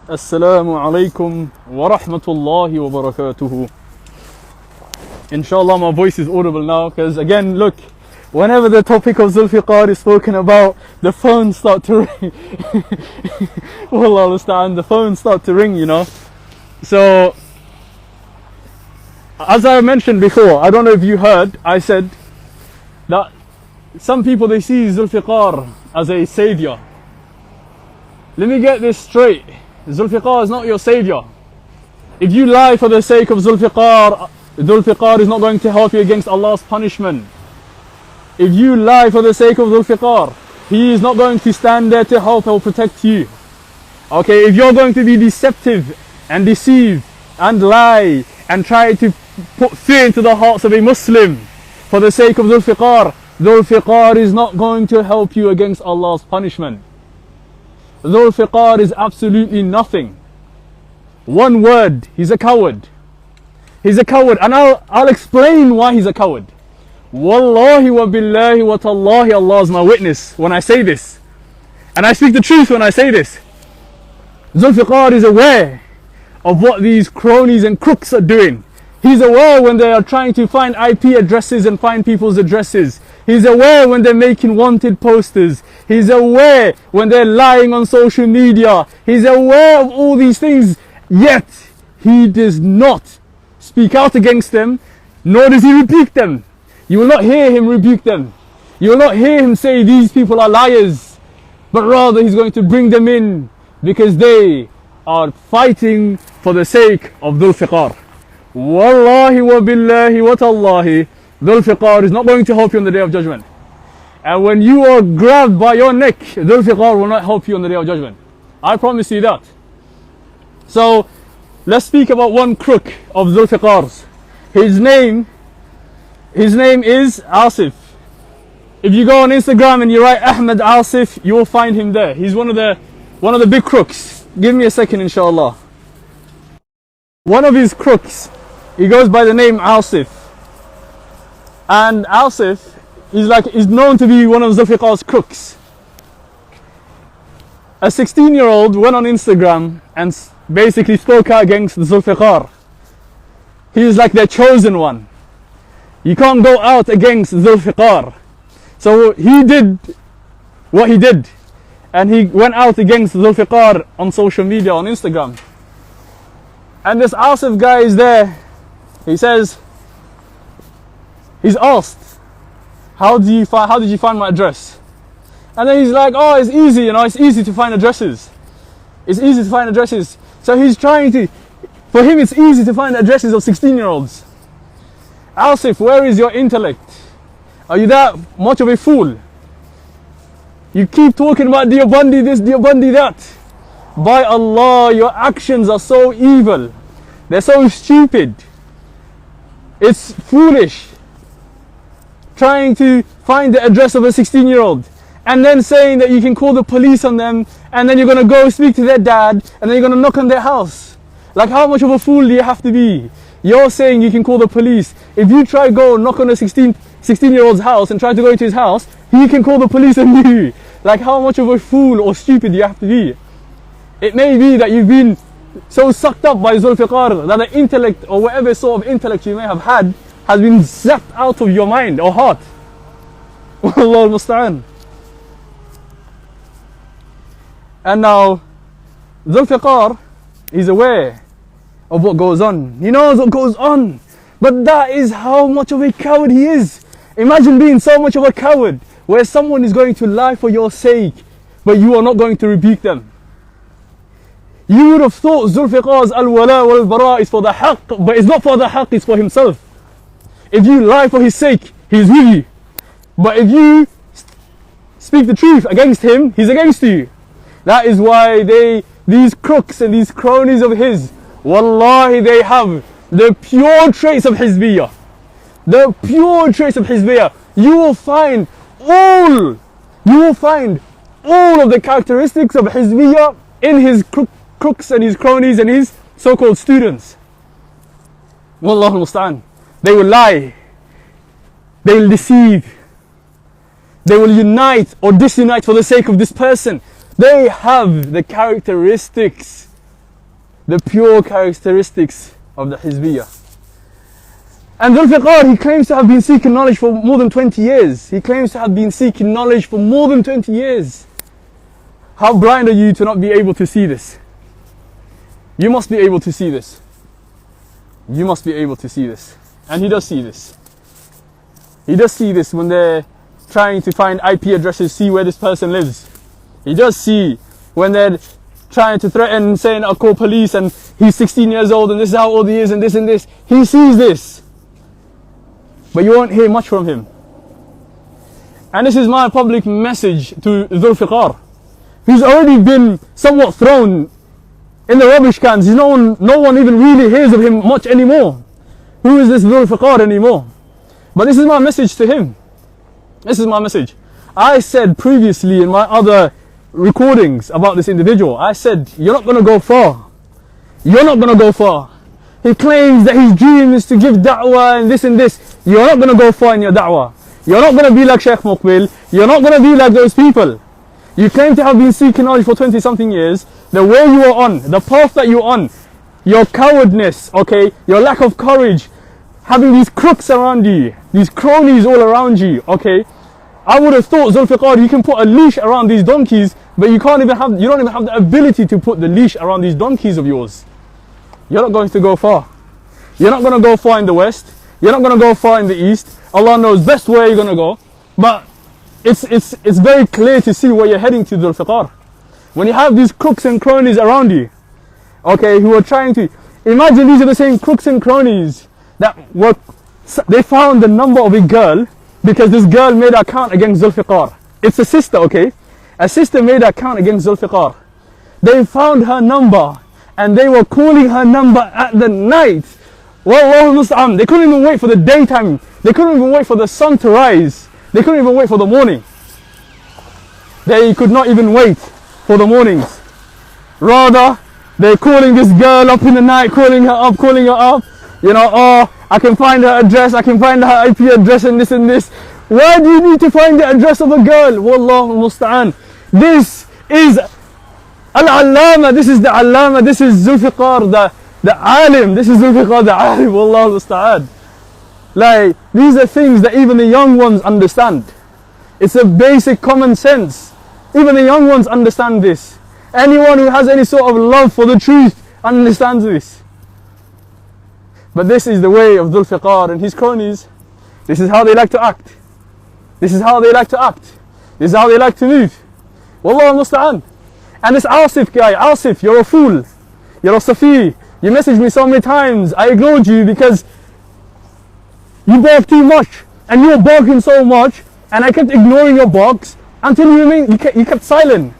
Assalamu alaikum wa rahmatullahi wa barakatuhu. Inshallah, my voice is audible now because, again, look, whenever the topic of Zulfiqar is spoken about, the phones start to ring. Wallah understand, the phones start to ring, you know. So, as I mentioned before, I don't know if you heard, I said that some people, they see Zulfiqar as a savior. Let me get this straight. Zulfiqar is not your savior. If you lie for the sake of Zulfiqar, Zulfiqar is not going to help you against Allah's punishment. If you lie for the sake of Zulfiqar, he is not going to stand there to help or protect you. Okay, if you're going to be deceptive and deceive and lie and try to put fear into the hearts of a Muslim for the sake of Zulfiqar, Zulfiqar is not going to help you against Allah's punishment. Zulfiqar is absolutely nothing. One word, he's a coward. He's a coward, and I'll explain why he's a coward. Wallahi wa billahi wa tallahi, Allah is my witness when I say this. And I speak the truth when I say this. Zulfiqar is aware of what these cronies and crooks are doing. He's aware when they are trying to find IP addresses and find people's addresses. He's aware when they're making wanted posters. He's aware when they're lying on social media. He's aware of all these things, yet he does not speak out against them, nor does he rebuke them. You will not hear him rebuke them. You will not hear him say these people are liars, but rather he's going to bring them in because they are fighting for the sake of Zulfiqar. Wallahi wa billahi wa tallahi, Zulfiqar is not going to help you on the Day of Judgment. And when you are grabbed by your neck, Zulfiqar will not help you on the Day of Judgment. I promise you that. So, let's speak about one crook of Zulfiqar's. His name is Asif. If you go on Instagram and you write Ahmed Asif, you will find him there. He's one of the big crooks. Give me a second, inshallah. One of his crooks, he goes by the name Asif. And Asif, he's known to be one of Zulfiqar's crooks. A 16-year-old went on Instagram and basically spoke out against Zulfiqar. He is like their chosen one. You can't go out against Zulfiqar. So he did what he did. And he went out against Zulfiqar on social media, on Instagram. And this Asif guy is there. He says, he's asked, how did you find my address? And then he's like, oh, it's easy, you know, it's easy to find addresses. It's easy to find addresses. So he's trying to, for him it's easy to find addresses of 16-year-olds. Asif, where is your intellect? Are you that much of a fool? You keep talking about Deobandi this, Deobandi that. By Allah, your actions are so evil. They're so stupid. It's foolish. Trying to find the address of a 16-year-old and then saying that you can call the police on them, and then you're going to go speak to their dad, and then you're going to knock on their house. Like, how much of a fool do you have to be? You're saying you can call the police. If you try go knock on a 16-year-old's house and try to go into his house, he can call the police on you. Like, how much of a fool or stupid do you have to be? It may be that you've been so sucked up by Zulfiqar that the intellect or whatever sort of intellect you may have had has been zapped out of your mind or heart. Wallahu al-Musta'an. And now, Zulfiqar, he's aware of what goes on. He knows what goes on. But that is how much of a coward he is. Imagine being so much of a coward where someone is going to lie for your sake, but you are not going to rebuke them. You would have thought Zulfiqar's al-wala wal-bara is for the haqq, but it's not for the haqq, it's for himself. If you lie for his sake, he's with you. But if you speak the truth against him, he's against you. That is why these crooks and these cronies of his, wallahi, they have the pure traits of Hizbiyah. The pure traits of Hizbiyah. You will find all of the characteristics of Hizbiyah in his crooks and his cronies and his so-called students. Wallahu al-Musta'an. They will lie. They will deceive. They will unite or disunite for the sake of this person. They have the characteristics the pure characteristics of the Hizbiyah. And Zulfiqar, he claims to have been seeking knowledge for more than 20 years. He claims to have been seeking knowledge for more than 20 years. How blind are you to not be able to see this? You must be able to see this. You must be able to see this. And he does see this. He does see this when they're trying to find IP addresses, see where this person lives. He does see when they're trying to threaten, saying, I'll call police and he's 16 years old and this is how old he is and this and this. He sees this. But you won't hear much from him. And this is my public message to Zulfiqar, who's already been somewhat thrown in the rubbish cans. No one even really hears of him much anymore. Who is this Zulfiqar anymore? But this is my message to him. This is my message. I said previously in my other recordings about this individual, I said, you're not going to go far. You're not going to go far. He claims that his dream is to give da'wah and this. You're not going to go far in your da'wah. You're not going to be like Sheikh Muqbil. You're not going to be like those people. You claim to have been seeking knowledge for 20 something years. The way you are on, the path that you're on, your cowardness, okay, your lack of courage, having these crooks around you, these cronies all around you, okay. I would have thought, Zulfiqar, you can put a leash around these donkeys, but you don't even have the ability to put the leash around these donkeys of yours. You're not going to go far. You're not going to go far in the west. You're not going to go far in the east. Allah knows best where you're going to go. But it's very clear to see where you're heading to, Zulfiqar. When you have these crooks and cronies around you, okay, who are trying to... Imagine these are the same crooks and cronies they found the number of a girl because this girl made an account against Zulfiqar. It's a sister, okay? A sister made an account against Zulfiqar. They found her number and they were calling her number at the night. Wallahu musta'an. They couldn't even wait for the daytime. They couldn't even wait for the sun to rise. They couldn't even wait for the morning. They could not even wait for the mornings. Rather, they're calling this girl up in the night, calling her up. You know, oh, I can find her address, I can find her IP address and this. Why do you need to find the address of a girl? Wallahu musta'an. This is al-Allama, this is the Allama, this is Zulfiqar, the Alim, this is Zulfiqar the Alim, Wallahu musta'an. Like, these are things that even the young ones understand. It's a basic common sense. Even the young ones understand this. Anyone who has any sort of love for the truth understands this. But this is the way of Zulfiqar and his cronies. This is how they like to act. This is how they like to act. This is how they like to move. Wallahu musta'an. And this Asif guy, Asif, you're a fool. You're a Safi. You messaged me so many times. I ignored you because you bark too much. And you were barking so much. And I kept ignoring your barks until you kept silent.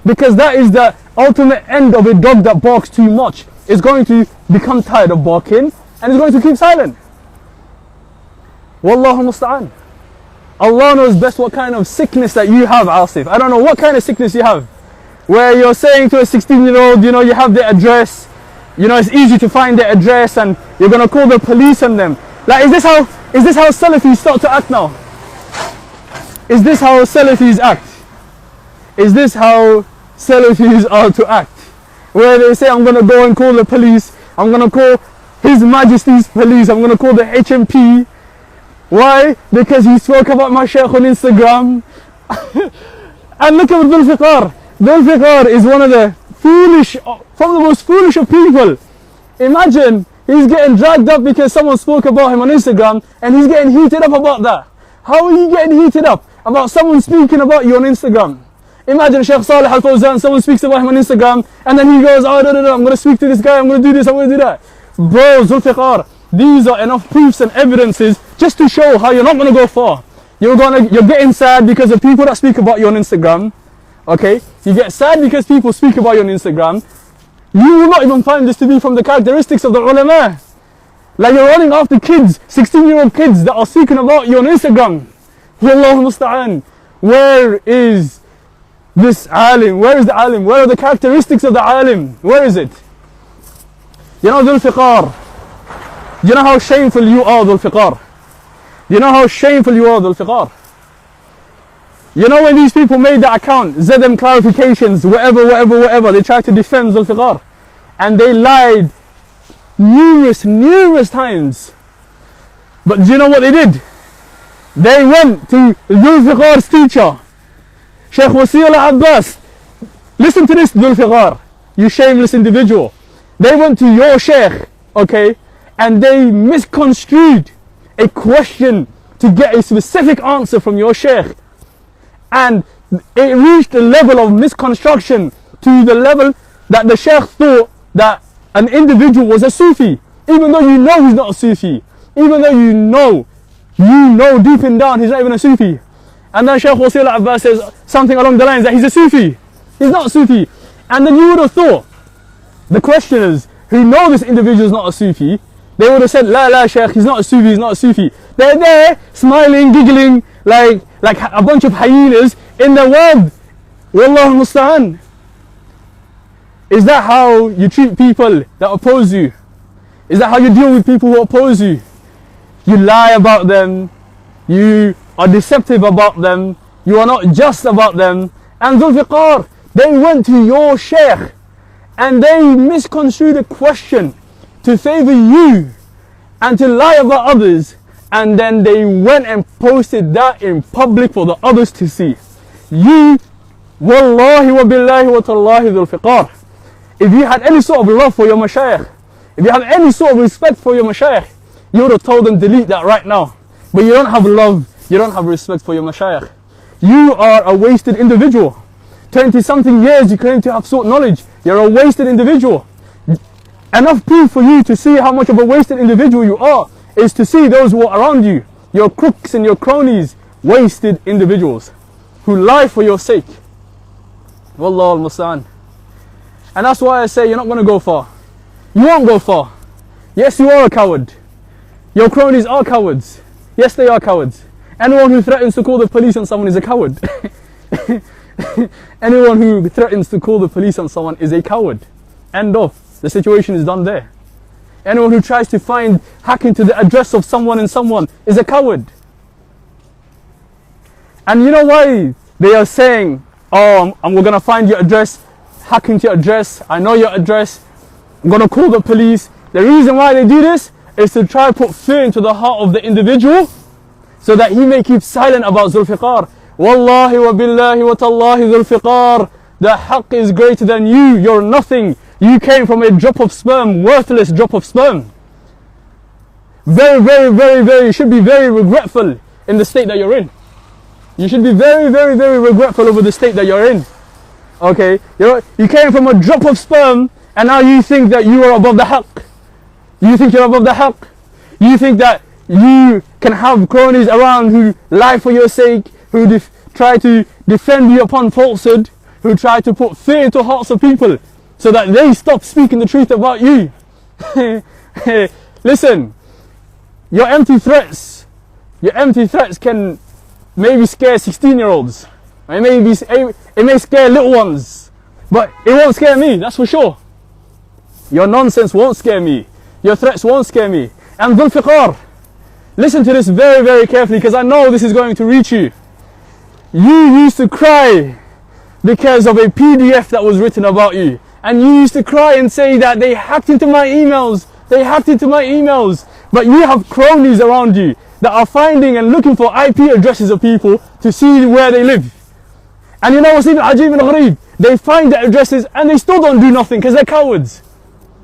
Because that is the ultimate end of a dog that barks too much. It's going to become tired of barking and it's going to keep silent. Wallahu musta'an. Allah knows best what kind of sickness that you have, Asif. I don't know what kind of sickness you have. Where you're saying to a 16-year-old, you know, you have their address. You know, it's easy to find their address and you're going to call the police on them. Like, is this how Salafis start to act now? Is this how Salafis act? Is this how Salafis are to act? Where they say, I'm going to go and call the police. I'm going to call His Majesty's police. I'm going to call the HMP. Why? Because he spoke about my Shaykh on Instagram. And look at Zulfiqar. Zulfiqar is one of the most foolish of people. Imagine he's getting dragged up because someone spoke about him on Instagram and he's getting heated up about that. How are you getting heated up about someone speaking about you on Instagram? Imagine Shaykh Salih Al-Fawzan, someone speaks about him on Instagram and then he goes, oh, no, I'm going to speak to this guy, I'm going to do this, I'm going to do that. Bro, Zulfiqar, these are enough proofs and evidences just to show how you're not going to go far. You're getting sad because of people that speak about you on Instagram. Okay, you get sad because people speak about you on Instagram. You will not even find this to be from the characteristics of the ulama. Like, you're running after kids, 16-year-old kids that are speaking about you on Instagram. Wallahu musta'an. Where is this alim? Where is the alim? Where are the characteristics of the alim? Where is it? You know, Zulfiqar, you know how shameful you are, Zulfiqar? You know how shameful you are, Zulfiqar? You know when these people made that account, ZM clarifications, whatever, they tried to defend Zulfiqar. and they lied numerous times. But do you know what they did? They went to Zulfikar's teacher, Sheikh Wasi al-Abbas. Listen to this, Zulfiqar, you shameless individual. They went to your Sheikh, okay, and they misconstrued a question to get a specific answer from your Sheikh. And it reached a level of misconstruction to the level that the Sheikh thought that an individual was a Sufi, even though you know he's not a Sufi, even though you know deep in down he's not even a Sufi. And then Sheikh Wasi al-Abbas says something along the lines that he's a Sufi. He's not a Sufi. And then you would have thought, the questioners who know this individual is not a Sufi, they would have said, la Sheikh, he's not a Sufi, he's not a Sufi. They're there smiling, giggling like a bunch of hyenas in the world. Wallahu musta'an. Is that how you treat people that oppose you? Is that how you deal with people who oppose you? You lie about them, you are deceptive about them, you are not just about them. And Zulfiqar, they went to your Sheikh and they misconstrued a question to favour you and to lie about others, and then they went and posted that in public for the others to see. You, wallahi wa billahi wa tallahi Zulfiqar, if you had any sort of love for your mashayikh, if you have any sort of respect for your mashayikh, you would have told them delete that right now. But you don't have love, you don't have respect for your mashayikh. You are a wasted individual. 20 something years you claim to have sought knowledge. You're a wasted individual. Enough proof for you to see how much of a wasted individual you are is to see those who are around you, your crooks and your cronies, wasted individuals who lie for your sake. Wallahu al-Musta'an. And that's why I say you're not going to go far. You won't go far. Yes, you are a coward. Your cronies are cowards. Yes, they are cowards. Anyone who threatens to call the police on someone is a coward. Anyone who threatens to call the police on someone is a coward. End of. The situation is done there. Anyone who tries to hack into the address of someone and someone is a coward. And you know why they are saying, oh, we're going to find your address, hack into your address, I know your address, I'm going to call the police. The reason why they do this is to try to put fear into the heart of the individual so that he may keep silent about Zulfiqar. Wallahi wa billahi wa tallahi Zulfiqar, the haqq is greater than you. You're nothing. You came from a drop of sperm, worthless drop of sperm. You should be very regretful in the state that you're in. You should be very regretful over the state that you're in. Okay, you came from a drop of sperm and now you think that you are above the haqq. You think you're above the haqq. You think that you can have cronies around who lie for your sake, who try to defend you upon falsehood, who try to put fear into hearts of people so that they stop speaking the truth about you. Listen, your empty threats can maybe scare 16-year-olds. It may scare little ones, but it won't scare me, that's for sure. Your nonsense won't scare me. Your threats won't scare me. And Zulfiqar, listen to this very carefully, because I know this is going to reach you. You used to cry because of a PDF that was written about you. And you used to cry and say that they hacked into my emails. They hacked into my emails. But you have cronies around you that are finding and looking for IP addresses of people to see where they live. And you know what's even ajib and gharib? They find the addresses and they still don't do nothing because they're cowards.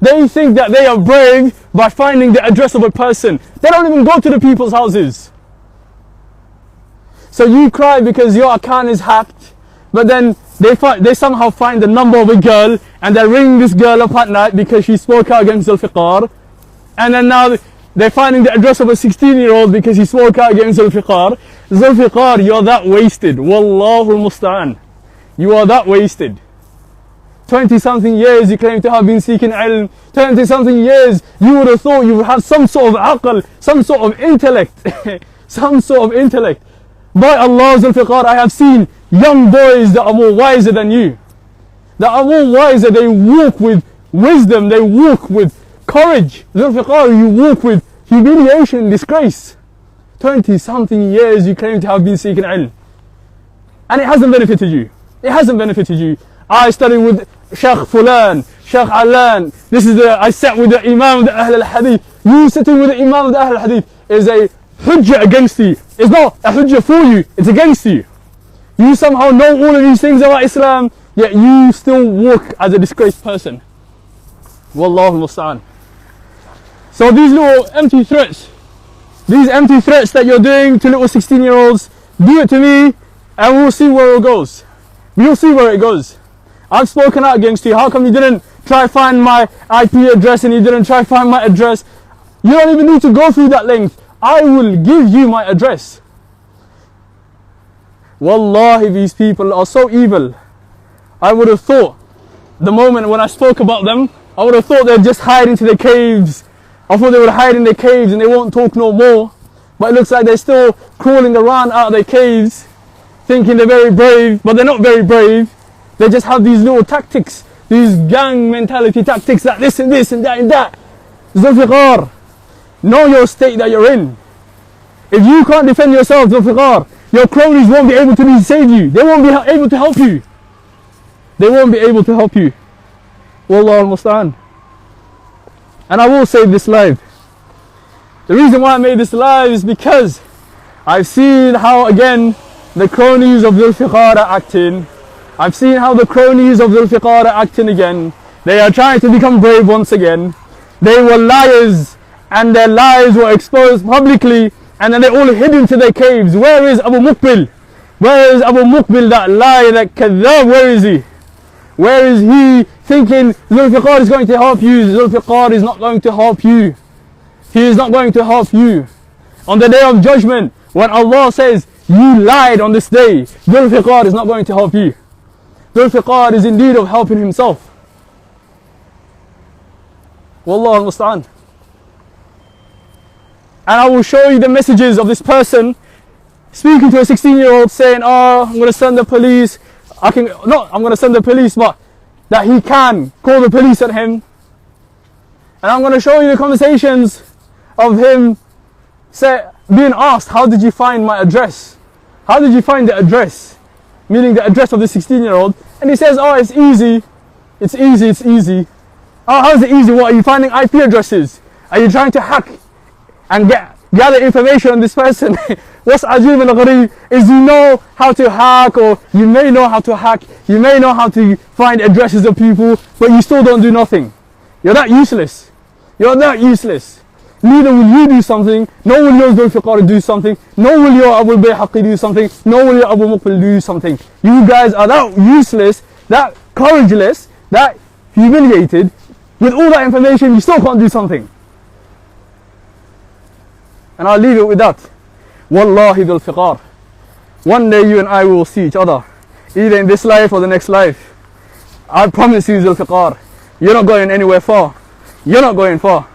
They think that they are brave by finding the address of a person. They don't even go to the people's houses. So you cry because your account is hacked, but then they somehow find the number of a girl and they ring this girl up at night because she spoke out against Zulfiqar. And then now they're finding the address of a 16-year-old because he spoke out against Zulfiqar. Zulfiqar, you're that wasted. Wallahu al-Musta'an. You are that wasted. 20 something years you claim to have been seeking ilm. 20 something years you would have thought you would have some sort of aql, some sort of intellect. Some sort of intellect. By Allah, Zulfiqar, I have seen young boys that are more wiser than you. That are more wiser, they walk with wisdom, they walk with courage. Zulfiqar, you walk with humiliation and disgrace. 20 something years you claim to have been seeking ilm. And it hasn't benefited you. It hasn't benefited you. I studied with Sheikh Fulan, Sheikh Alan, I sat with the Imam of the Ahl al-Hadith. You sitting with the Imam of the Ahl al-Hadith is a hujjah against you. It's not a hujjah for you, it's against you. You somehow know all of these things about Islam, yet you still walk as a disgraced person. Wallahu musta'an. So these little empty threats that you're doing to little 16-year-olds, do it to me and we'll see where it goes. We'll see where it goes. I've spoken out against you. How come you didn't try find my IP address and you didn't try find my address? You don't even need to go through that length. I will give you my address. Wallahi, these people are so evil. I would have thought, the moment when I spoke about them, I would have thought they'd just hide into the caves. I thought they would hide in the caves and they won't talk no more. But it looks like they're still crawling around out of their caves, thinking they're very brave, but they're not very brave. They just have these little tactics, these gang mentality tactics, that this and this and that and that. Zulfiqar, know your state that you're in. If you can't defend yourself, Zulfiqar, your cronies won't be able to save you. They won't be able to help you. They won't be able to help you. Wallahu musta'an. And I will save this live. The reason why I made this live is because I've seen how, again, the cronies of Zulfiqar are acting. I've seen how the cronies of Zulfiqar are acting again. They are trying to become brave once again. They were liars and their lies were exposed publicly, and then they all hid into their caves. Where is Abu Muqbil? Where is Abu Muqbil, that liar, that kadhab? Where is he? Where is he thinking Zulfiqar is going to help you? Zulfiqar is not going to help you. He is not going to help you. On the day of judgment, when Allah says, you lied on this day, Zulfiqar is not going to help you. Zulfiqar is in need of helping himself. Wallahu musta'an. And I will show you the messages of this person speaking to a 16-year-old saying, oh, I'm going to send the police. I'm going to send the police, but that he can call the police on him. And I'm going to show you the conversations of him being asked, how did you find my address? How did you find the address? Meaning the address of the 16-year-old. And he says, oh, it's easy. It's easy, it's easy. Oh, how is it easy? What, are you finding IP addresses? Are you trying to hack and gather information on this person? What's ajib and gharib is you know how to hack, or you may know how to hack, you may know how to find addresses of people, but you still don't do nothing. You're that useless. You're that useless. Neither will you do something, nor will your Zulfiqar do something, nor will your Abu Bayhaqi do something, nor will your Abu Muqbil do something. You guys are that useless, that courageless, that humiliated. With all that information, you still can't do something. And I'll leave it with that. Wallahi Zulfiqar. One day you and I will see each other, either in this life or the next life. I promise you, Zulfiqar, you're not going anywhere far. You're not going far.